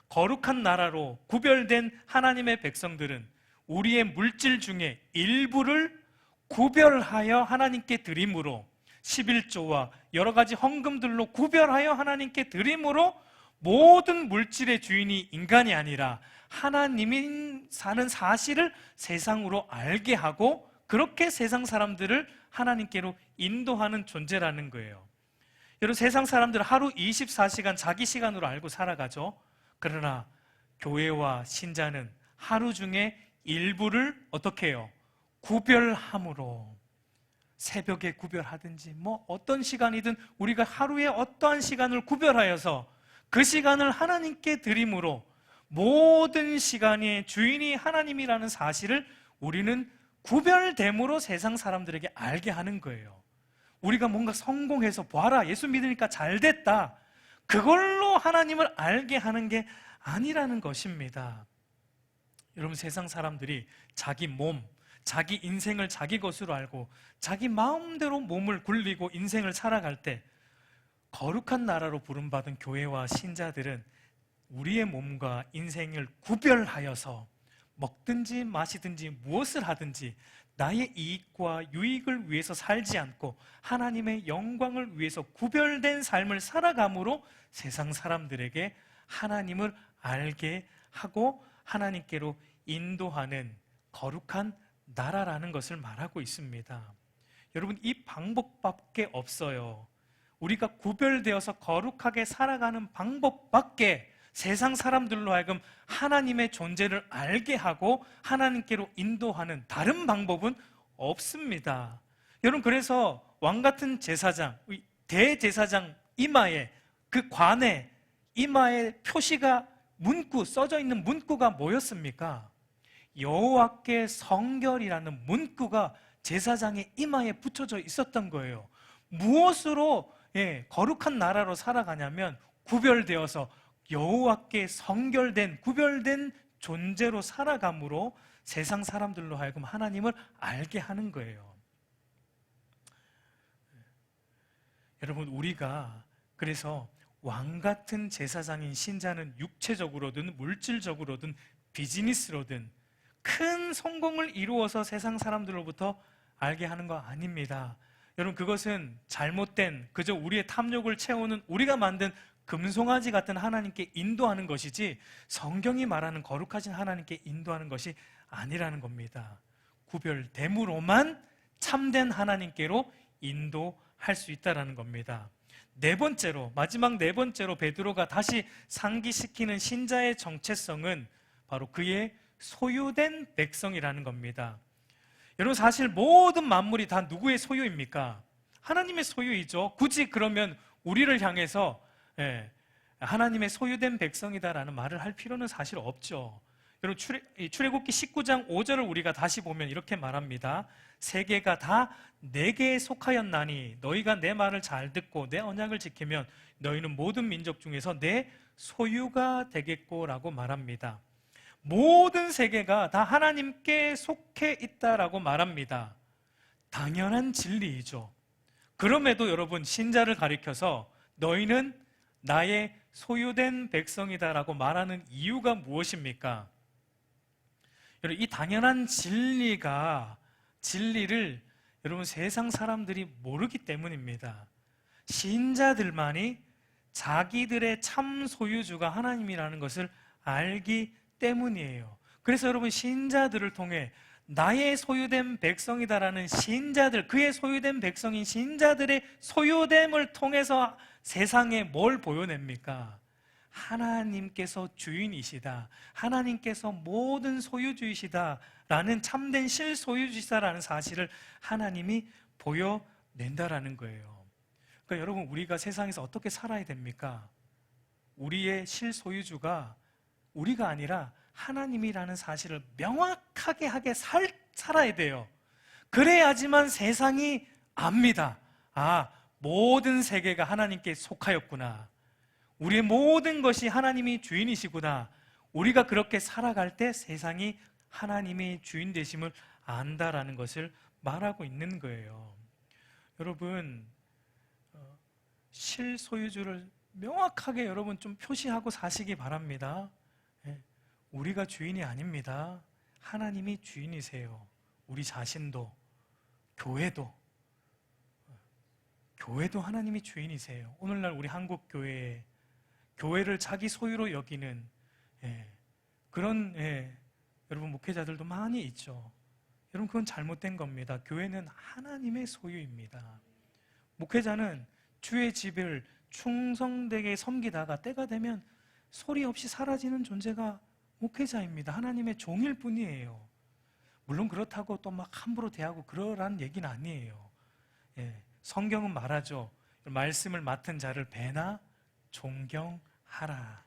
A: 거룩한 나라로 구별된 하나님의 백성들은 우리의 물질 중에 일부를 구별하여 하나님께 드림으로 11조와 여러 가지 헌금들로 구별하여 하나님께 드림으로 모든 물질의 주인이 인간이 아니라 하나님이 사는 사실을 세상으로 알게 하고 그렇게 세상 사람들을 하나님께로 인도하는 존재라는 거예요. 여러분, 세상 사람들 하루 24시간 자기 시간으로 알고 살아가죠. 그러나 교회와 신자는 하루 중에 일부를 어떻게 해요? 구별함으로 새벽에 구별하든지 어떤 시간이든 우리가 하루에 어떠한 시간을 구별하여서 그 시간을 하나님께 드림으로 모든 시간의 주인이 하나님이라는 사실을 우리는 구별됨으로 세상 사람들에게 알게 하는 거예요. 우리가 뭔가 성공해서 봐라, 예수 믿으니까 잘 됐다, 그걸로 하나님을 알게 하는 게 아니라는 것입니다. 여러분, 세상 사람들이 자기 몸, 자기 인생을 자기 것으로 알고 자기 마음대로 몸을 굴리고 인생을 살아갈 때 거룩한 나라로 부름받은 교회와 신자들은 우리의 몸과 인생을 구별하여서 먹든지 마시든지 무엇을 하든지 나의 이익과 유익을 위해서 살지 않고 하나님의 영광을 위해서 구별된 삶을 살아감으로 세상 사람들에게 하나님을 알게 하고 하나님께로 인도하는 거룩한 나라라는 것을 말하고 있습니다. 여러분, 이 방법밖에 없어요. 우리가 구별되어서 거룩하게 살아가는 방법밖에 세상 사람들로 하여금 하나님의 존재를 알게 하고 하나님께로 인도하는 다른 방법은 없습니다. 여러분, 그래서 왕같은 제사장, 대제사장 이마에, 그 관에 이마에 표시가 문구, 써져 있는 문구가 뭐였습니까? 여호와께 성결이라는 문구가 제사장의 이마에 붙여져 있었던 거예요. 무엇으로 거룩한 나라로 살아가냐면 구별되어서 여호와께 성결된, 구별된 존재로 살아감으로 세상 사람들로 하여금 하나님을 알게 하는 거예요. 여러분, 우리가 그래서 왕같은 제사장인 신자는 육체적으로든 물질적으로든 비즈니스로든 큰 성공을 이루어서 세상 사람들로부터 알게 하는 거 아닙니다. 여러분, 그것은 잘못된, 그저 우리의 탐욕을 채우는 우리가 만든 금송아지 같은 하나님께 인도하는 것이지 성경이 말하는 거룩하신 하나님께 인도하는 것이 아니라는 겁니다. 구별됨으로만 참된 하나님께로 인도할 수 있다는 겁니다. 마지막 네 번째로 베드로가 다시 상기시키는 신자의 정체성은 바로 그의 소유된 백성이라는 겁니다. 여러분, 사실 모든 만물이 다 누구의 소유입니까? 하나님의 소유이죠. 굳이 그러면 우리를 향해서 하나님의 소유된 백성이다라는 말을 할 필요는 사실 없죠. 여러분, 출애굽기 19장 5절을 우리가 다시 보면 이렇게 말합니다. 세계가 다 내게 속하였나니 너희가 내 말을 잘 듣고 내 언약을 지키면 너희는 모든 민족 중에서 내 소유가 되겠고 라고 말합니다. 모든 세계가 다 하나님께 속해 있다라고 말합니다. 당연한 진리이죠. 그럼에도 여러분, 신자를 가리켜서 너희는 나의 소유된 백성이다라고 말하는 이유가 무엇입니까? 여러분, 이 당연한 진리를 여러분 세상 사람들이 모르기 때문입니다. 신자들만이 자기들의 참 소유주가 하나님이라는 것을 알기 때문이에요. 그래서 여러분, 신자들을 통해 나의 소유된 백성이다라는 신자들, 그의 소유된 백성인 신자들의 소유됨을 통해서 세상에 뭘 보여냅니까? 하나님께서 주인이시다, 하나님께서 모든 소유주이시다라는 참된 실소유주시다라는 사실을 하나님이 보여낸다라는 거예요. 그러니까 여러분, 우리가 세상에서 어떻게 살아야 됩니까? 우리의 실소유주가 우리가 아니라 하나님이라는 사실을 명확하게 살아야 돼요. 그래야지만 세상이 압니다. 모든 세계가 하나님께 속하였구나. 우리의 모든 것이 하나님이 주인이시구나. 우리가 그렇게 살아갈 때 세상이 하나님의 주인 되심을 안다라는 것을 말하고 있는 거예요. 여러분, 실소유주를 명확하게 여러분 좀 표시하고 사시기 바랍니다. 우리가 주인이 아닙니다. 하나님이 주인이세요. 우리 자신도, 교회도 하나님이 주인이세요. 오늘날 우리 한국 교회를 자기 소유로 여기는 그런 여러분 목회자들도 많이 있죠. 여러분, 그건 잘못된 겁니다. 교회는 하나님의 소유입니다. 목회자는 주의 집을 충성되게 섬기다가 때가 되면 소리 없이 사라지는 존재가 목회자입니다. 하나님의 종일 뿐이에요. 물론 그렇다고 또 막 함부로 대하고 그러라는 얘기는 아니에요. 성경은 말하죠. 말씀을 맡은 자를 배나 존경하라.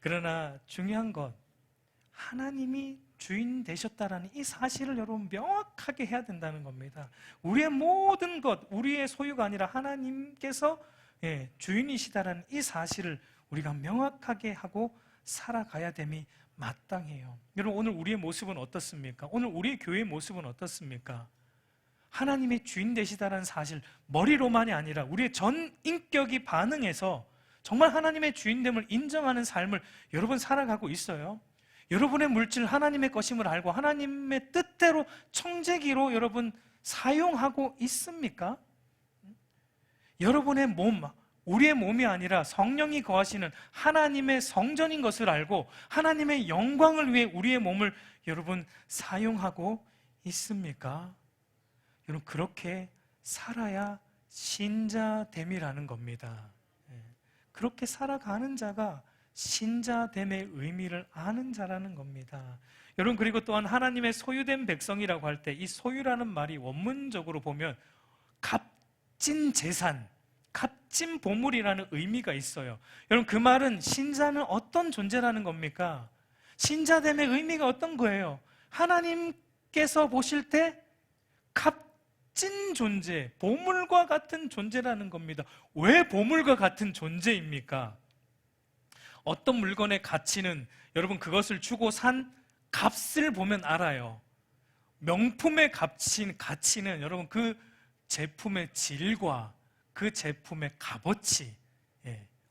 A: 그러나 중요한 것, 하나님이 주인 되셨다라는 이 사실을 여러분 명확하게 해야 된다는 겁니다. 우리의 모든 것, 우리의 소유가 아니라 하나님께서 주인이시다라는 이 사실을 우리가 명확하게 하고 살아가야 됨이 마땅해요. 여러분, 오늘 우리의 모습은 어떻습니까? 오늘 우리의 교회의 모습은 어떻습니까? 하나님의 주인 되시다라는 사실, 머리로만이 아니라 우리의 전 인격이 반응해서 정말 하나님의 주인됨을 인정하는 삶을 여러분 살아가고 있어요. 여러분의 물질 하나님의 것임을 알고 하나님의 뜻대로 청재기로 여러분 사용하고 있습니까? 여러분의 몸, 우리의 몸이 아니라 성령이 거하시는 하나님의 성전인 것을 알고 하나님의 영광을 위해 우리의 몸을 여러분 사용하고 있습니까? 여러분, 그렇게 살아야 신자됨이라는 겁니다. 그렇게 살아가는 자가 신자됨의 의미를 아는 자라는 겁니다. 여러분, 그리고 또한 하나님의 소유된 백성이라고 할 때 이 소유라는 말이 원문적으로 보면 값진 재산, 값진 보물이라는 의미가 있어요. 여러분, 그 말은 신자는 어떤 존재라는 겁니까? 신자됨의 의미가 어떤 거예요? 하나님께서 보실 때 값진 존재, 보물과 같은 존재라는 겁니다. 왜 보물과 같은 존재입니까? 어떤 물건의 가치는 여러분 그것을 주고 산 값을 보면 알아요. 명품의 가치는 여러분 그 제품의 질과 그 제품의 값어치,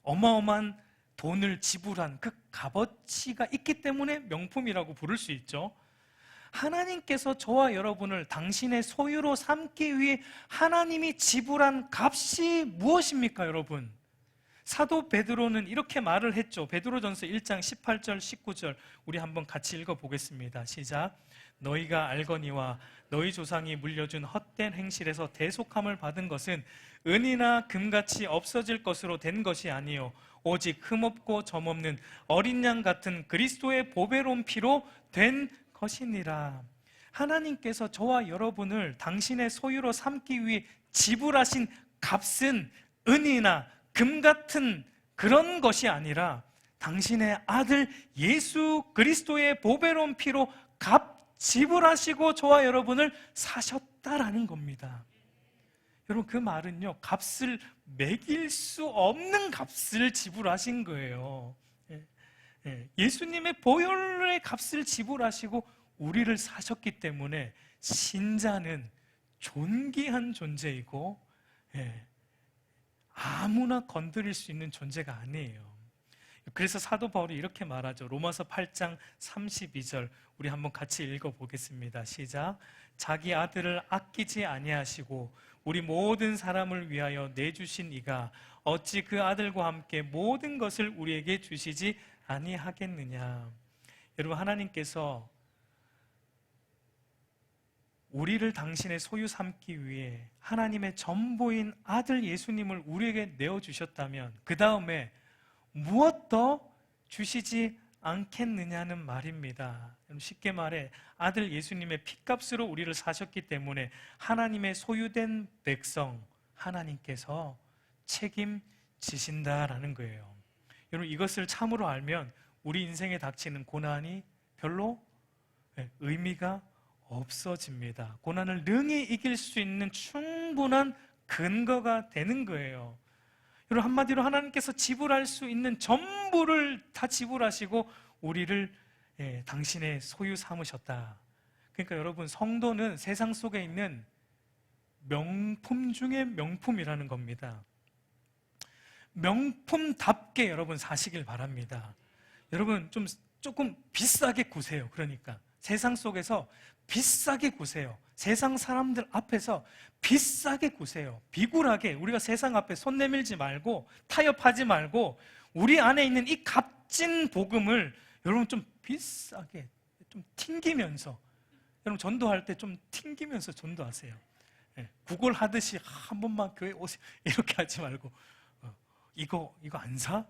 A: 어마어마한 돈을 지불한 그 값어치가 있기 때문에 명품이라고 부를 수 있죠. 하나님께서 저와 여러분을 당신의 소유로 삼기 위해 하나님이 지불한 값이 무엇입니까, 여러분? 사도 베드로는 이렇게 말을 했죠. 베드로전서 1장 18절 19절 우리 한번 같이 읽어보겠습니다. 시작. 너희가 알거니와 너희 조상이 물려준 헛된 행실에서 대속함을 받은 것은 은이나 금같이 없어질 것으로 된 것이 아니요 오직 흠없고 점없는 어린 양 같은 그리스도의 보배로운 피로 된 것이니라. 하나님께서 저와 여러분을 당신의 소유로 삼기 위해 지불하신 값은 은이나 금 같은 그런 것이 아니라 당신의 아들 예수 그리스도의 보배로운 피로 값 지불하시고 저와 여러분을 사셨다라는 겁니다. 여러분, 그 말은요, 값을 매길 수 없는 값을 지불하신 거예요. 예수님의 보혈의 값을 지불하시고 우리를 사셨기 때문에 신자는 존귀한 존재이고 아무나 건드릴 수 있는 존재가 아니에요. 그래서 사도 바울이 이렇게 말하죠. 로마서 8장 32절 우리 한번 같이 읽어보겠습니다. 시작. 자기 아들을 아끼지 아니하시고 우리 모든 사람을 위하여 내주신 이가 어찌 그 아들과 함께 모든 것을 우리에게 주시지 아니하겠느냐. 여러분, 하나님께서 우리를 당신의 소유 삼기 위해 하나님의 전부인 아들 예수님을 우리에게 내어주셨다면 그 다음에 무엇 더 주시지 않겠느냐는 말입니다. 쉽게 말해 아들 예수님의 핏값으로 우리를 사셨기 때문에 하나님의 소유된 백성 하나님께서 책임지신다라는 거예요. 여러분, 이것을 참으로 알면 우리 인생에 닥치는 고난이 별로 의미가 없어집니다. 고난을 능히 이길 수 있는 충분한 충분한 근거가 되는 거예요. 여러분, 한마디로 하나님께서 지불할 수 있는 전부를 다 지불하시고 우리를 당신의 소유 삼으셨다. 그러니까 여러분, 성도는 세상 속에 있는 명품 중에 명품이라는 겁니다. 명품답게 여러분 사시길 바랍니다. 여러분, 조금 비싸게 구세요. 그러니까 세상 속에서 비싸게 구세요. 세상 사람들 앞에서 비싸게 구세요. 비굴하게, 우리가 세상 앞에 손 내밀지 말고 타협하지 말고 우리 안에 있는 이 값진 복음을 여러분 좀 비싸게, 좀 튕기면서, 여러분 전도할 때 좀 튕기면서 전도하세요. 구걸하듯이 한 번만 교회 오세요 이렇게 하지 말고, 이거 안 사?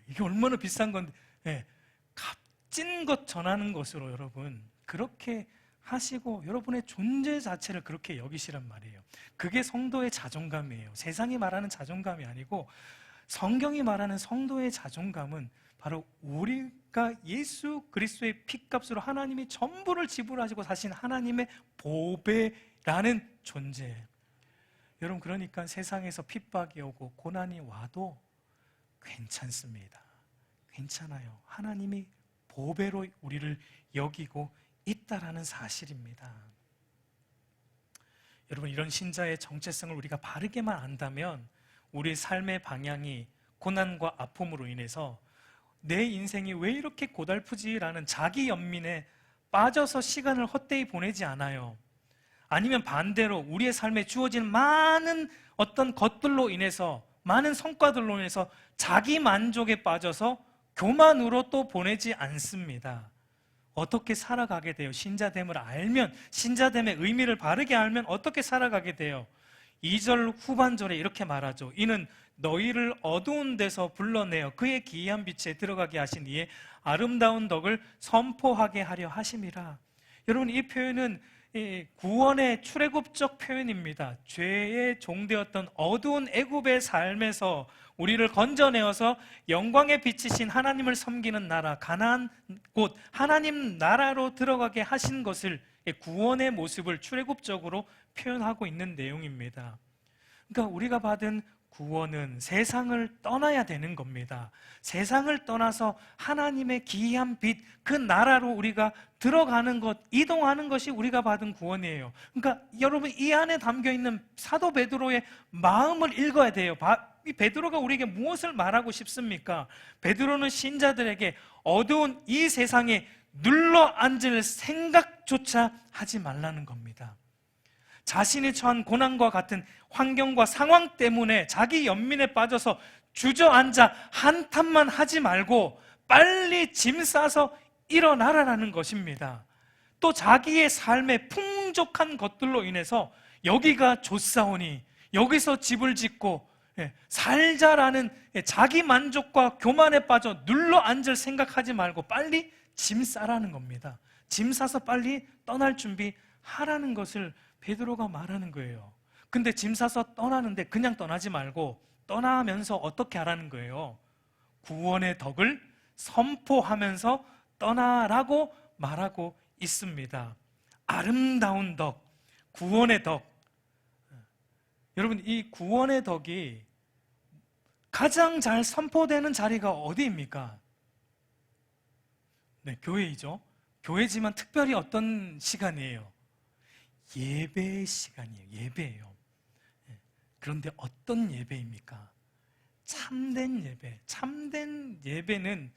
A: 이게 얼마나 비싼 건데, 값진 것 전하는 것으로 여러분 그렇게 하시고 여러분의 존재 자체를 그렇게 여기시란 말이에요. 그게 성도의 자존감이에요. 세상이 말하는 자존감이 아니고 성경이 말하는 성도의 자존감은 바로 우리가 예수 그리스도의 피값으로 하나님이 전부를 지불하시고 사신 하나님의 보배라는 존재. 여러분, 그러니까 세상에서 핍박이 오고 고난이 와도 괜찮습니다. 괜찮아요. 하나님이 보배로 우리를 여기고 있다라는 사실입니다. 여러분, 이런 신자의 정체성을 우리가 바르게만 안다면 우리 삶의 방향이 고난과 아픔으로 인해서 내 인생이 왜 이렇게 고달프지라는 자기 연민에 빠져서 시간을 헛되이 보내지 않아요. 아니면 반대로 우리의 삶에 주어진 많은 어떤 것들로 인해서, 많은 성과들로 인해서 자기 만족에 빠져서 교만으로 또 보내지 않습니다. 어떻게 살아가게 돼요? 신자됨을 알면, 신자됨의 의미를 바르게 알면 어떻게 살아가게 돼요? 2절 후반절에 이렇게 말하죠. 이는 너희를 어두운 데서 불러내어 그의 기이한 빛에 들어가게 하신 이의 아름다운 덕을 선포하게 하려 하심이라. 여러분, 이 표현은 구원의 출애굽적 표현입니다. 죄의 종되었던 어두운 애굽의 삶에서 우리를 건져내어서 영광의 빛이신 하나님을 섬기는 나라, 가나안 곳 하나님 나라로 들어가게 하신 것을, 구원의 모습을 출애굽적으로 표현하고 있는 내용입니다. 그러니까 우리가 받은 구원은 세상을 떠나야 되는 겁니다. 세상을 떠나서 하나님의 기이한 빛, 그 나라로 우리가 들어가는 것, 이동하는 것이 우리가 받은 구원이에요. 그러니까 여러분, 이 안에 담겨있는 사도 베드로의 마음을 읽어야 돼요. 이 베드로가 우리에게 무엇을 말하고 싶습니까? 베드로는 신자들에게 어두운 이 세상에 눌러앉을 생각조차 하지 말라는 겁니다. 자신이 처한 고난과 같은 환경과 상황 때문에 자기 연민에 빠져서 주저앉아 한탄만 하지 말고 빨리 짐 싸서 일어나라는 것입니다. 또 자기의 삶의 풍족한 것들로 인해서 여기가 좋사오니 여기서 집을 짓고 살자라는 자기 만족과 교만에 빠져 눌러앉을 생각하지 말고 빨리 짐 싸라는 겁니다. 짐 싸서 빨리 떠날 준비하라는 것을 베드로가 말하는 거예요. 근데 짐 싸서 떠나는데 그냥 떠나지 말고 떠나면서 어떻게 하라는 거예요? 구원의 덕을 선포하면서 떠나라고 말하고 있습니다. 아름다운 덕, 구원의 덕. 여러분, 이 구원의 덕이 가장 잘 선포되는 자리가 어디입니까? 네, 교회이죠. 교회지만 특별히 어떤 시간이에요? 예배의 시간이에요. 예배예요. 그런데 어떤 예배입니까? 참된 예배. 참된 예배는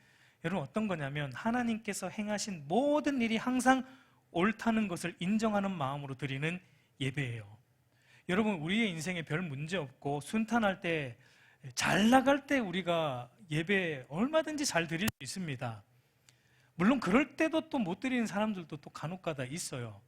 A: 여러분 어떤 거냐면 하나님께서 행하신 모든 일이 항상 옳다는 것을 인정하는 마음으로 드리는 예배예요. 여러분, 우리의 인생에 별 문제 없고 순탄할 때, 잘 나갈 때 우리가 예배 얼마든지 잘 드릴 수 있습니다. 물론 그럴 때도 또 못 드리는 사람들도 또 간혹가다 있어요.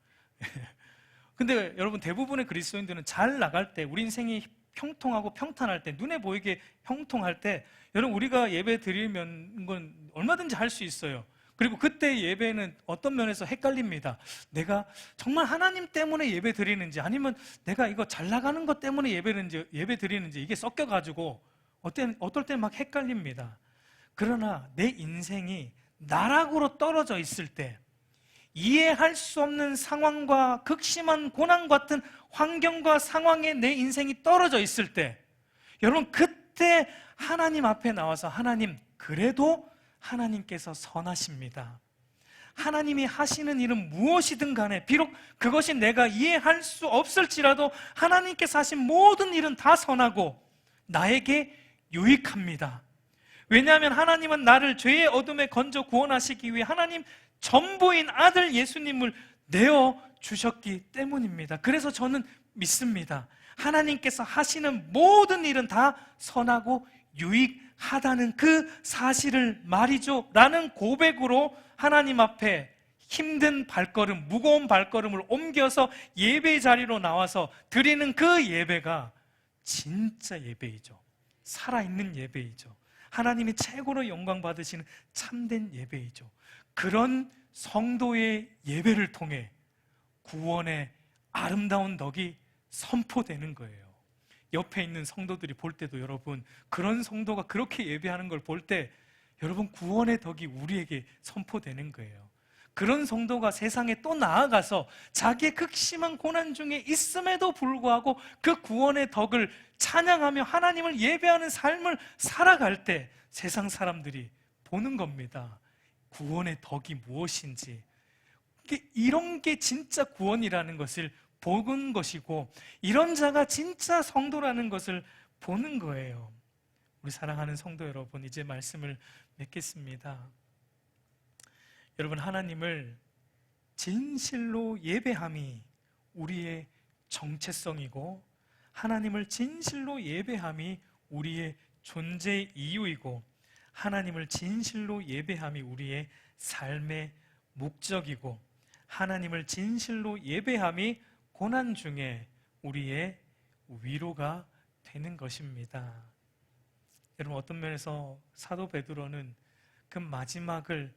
A: 근데 여러분, 대부분의 그리스도인들은 잘 나갈 때, 우리 인생이 형통하고 평탄할 때, 눈에 보이게 형통할 때, 여러분 우리가 예배 드리면 건 얼마든지 할 수 있어요. 그리고 그때 예배는 어떤 면에서 헷갈립니다. 내가 정말 하나님 때문에 예배 드리는지, 아니면 내가 이거 잘 나가는 것 때문에 예배 드리는지, 이게 섞여가지고 어떨 때 막 헷갈립니다. 그러나 내 인생이 나락으로 떨어져 있을 때, 이해할 수 없는 상황과 극심한 고난 같은 환경과 상황에 내 인생이 떨어져 있을 때, 여러분 그때 하나님 앞에 나와서 하나님, 그래도 하나님께서 선하십니다. 하나님이 하시는 일은 무엇이든 간에 비록 그것이 내가 이해할 수 없을지라도 하나님께서 하신 모든 일은 다 선하고 나에게 유익합니다. 왜냐하면 하나님은 나를 죄의 어둠에 건져 구원하시기 위해 하나님 전부인 아들 예수님을 내어 주셨기 때문입니다. 그래서 저는 믿습니다. 하나님께서 하시는 모든 일은 다 선하고 유익하다는 그 사실을 말이죠 라는 고백으로 하나님 앞에 힘든 발걸음, 무거운 발걸음을 옮겨서 예배의 자리로 나와서 드리는 그 예배가 진짜 예배이죠. 살아있는 예배이죠. 하나님이 최고로 영광 받으시는 참된 예배이죠. 그런 성도의 예배를 통해 구원의 아름다운 덕이 선포되는 거예요. 옆에 있는 성도들이 볼 때도 여러분, 그런 성도가 그렇게 예배하는 걸 볼 때 여러분, 구원의 덕이 우리에게 선포되는 거예요. 그런 성도가 세상에 또 나아가서 자기의 극심한 고난 중에 있음에도 불구하고 그 구원의 덕을 찬양하며 하나님을 예배하는 삶을 살아갈 때 세상 사람들이 보는 겁니다. 구원의 덕이 무엇인지. 이런 게 진짜 구원이라는 것을 보는 것이고, 이런 자가 진짜 성도라는 것을 보는 거예요. 우리 사랑하는 성도 여러분, 이제 말씀을 맺겠습니다. 여러분, 하나님을 진실로 예배함이 우리의 정체성이고, 하나님을 진실로 예배함이 우리의 존재의 이유이고, 하나님을 진실로 예배함이 우리의 삶의 목적이고, 하나님을 진실로 예배함이 고난 중에 우리의 위로가 되는 것입니다. 여러분, 어떤 면에서 사도 베드로는 그 마지막을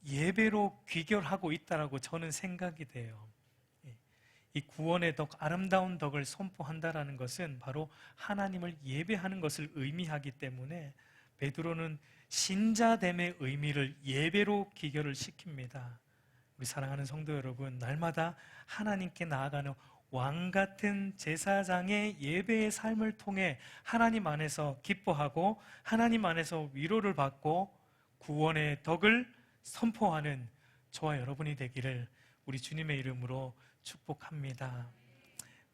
A: 예배로 귀결하고 있다라고 저는 생각이 돼요. 이 구원의 덕, 아름다운 덕을 선포한다라는 것은 바로 하나님을 예배하는 것을 의미하기 때문에 베드로는 신자됨의 의미를 예배로 귀결을 시킵니다. 우리 사랑하는 성도 여러분, 날마다 하나님께 나아가는 왕 같은 제사장의 예배의 삶을 통해 하나님 안에서 기뻐하고 하나님 안에서 위로를 받고 구원의 덕을 선포하는 저와 여러분이 되기를 우리 주님의 이름으로 축복합니다.